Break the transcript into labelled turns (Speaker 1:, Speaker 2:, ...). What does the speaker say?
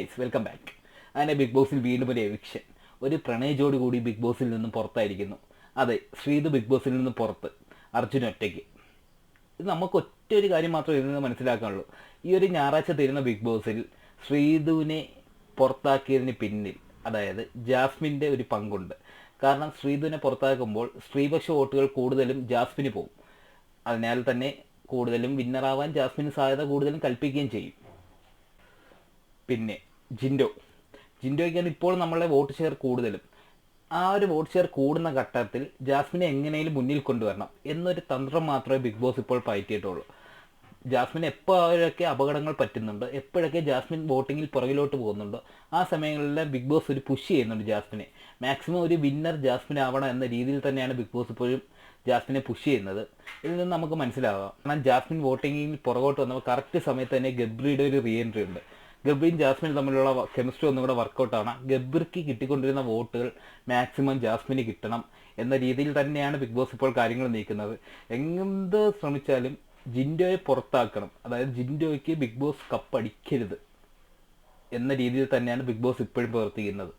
Speaker 1: Guys, welcome back. അങ്ങനെ big ബോസിൽ വീണ്ടും ഒരു എവിക്ഷൻ. ഒരു പ്രണയജോടി കൂടി ബിഗ് ബോസിൽ നിന്നും പുറത്തായിരിക്കുന്നു. അതെ, ശ്രീതു ബിഗ് ബോസിൽ നിന്ന് പുറത്ത്, അർജുൻ ഒറ്റയ്ക്ക്. ഇത് നമുക്ക് ഒറ്റ ഒരു കാര്യം മാത്രമേ ഇതിൽ നിന്ന് മനസ്സിലാക്കാനുള്ളൂ. ഈ ഒരു ഞായറാഴ്ച തരുന്ന ബിഗ് ബോസിൽ ശ്രീതുവിനെ പുറത്താക്കിയതിന് പിന്നിൽ, അതായത് ജാസ്മിൻ്റെ ഒരു പങ്കുണ്ട്. കാരണം ശ്രീതുവിനെ പുറത്താക്കുമ്പോൾ സ്ത്രീപക്ഷ വോട്ടുകൾ കൂടുതലും ജാസ്മിന് പോകും. അതിനാൽ തന്നെ കൂടുതലും വിന്നറാവാൻ ജാസ്മിന് സാധ്യത കൂടുതലും കൽപ്പിക്കുകയും ചെയ്യും. പിന്നെ ജിൻഡോയ്ക്കാണ് ഇപ്പോൾ നമ്മളെ വോട്ട് ഷെയർ കൂടുതലും. ആ ഒരു വോട്ട് ഷെയർ കൂടുന്ന ഘട്ടത്തിൽ ജാസ്മിനെ എങ്ങനെയും മുന്നിൽ കൊണ്ടുവരണം എന്നൊരു തന്ത്രം മാത്രമേ ബിഗ് ബോസ് ഇപ്പോൾ പയറ്റിയിട്ടുള്ളൂ. ജാസ്മിന് എപ്പോഴൊക്കെ അപകടങ്ങൾ പറ്റുന്നുണ്ട്, എപ്പോഴൊക്കെ ജാസ്മിൻ വോട്ടിങ്ങിൽ പുറകിലോട്ട് പോകുന്നുണ്ടോ, ആ സമയങ്ങളിൽ ബിഗ് ബോസ് ഒരു പുഷ് ചെയ്യുന്നുണ്ട് ജാസ്മിനെ. മാക്സിമം ഒരു വിന്നർ ജാസ്മിൻ ആവണം എന്ന രീതിയിൽ തന്നെയാണ് ബിഗ് ബോസ് ഇപ്പോഴും ജാസ്മിനെ പുഷ് ചെയ്യുന്നത്. ഇതിൽ നിന്ന് നമുക്ക് മനസ്സിലാവാം. കാരണം ജാസ്മിൻ വോട്ടിങ്ങിൽ പുറകോട്ട് വന്നപ്പോൾ കറക്റ്റ് സമയത്ത് തന്നെ ഗബ്രിയുടെ ഒരു റീ എൻട്രി ഉണ്ട്. ഗബ്രിയും ജാസ്മിനും തമ്മിലുള്ള കെമിസ്ട്രി ഒന്നും കൂടെ വർക്കൗട്ടാണ്. ഗബ്രിക്ക് കിട്ടിക്കൊണ്ടിരുന്ന വോട്ടുകൾ മാക്സിമം ജാസ്മിന് കിട്ടണം എന്ന രീതിയിൽ തന്നെയാണ് ബിഗ് ബോസ് ഇപ്പോൾ കാര്യങ്ങൾ നീക്കുന്നത്. എന്ത് ശ്രമിച്ചാലും ജിൻഡോയെ പുറത്താക്കണം, അതായത് ജിൻഡോയ്ക്ക് ബിഗ് ബോസ് കപ്പ് അടിക്കരുത് എന്ന രീതിയിൽ തന്നെയാണ് ബിഗ് ബോസ് ഇപ്പോഴും പ്രവർത്തിക്കുന്നത്.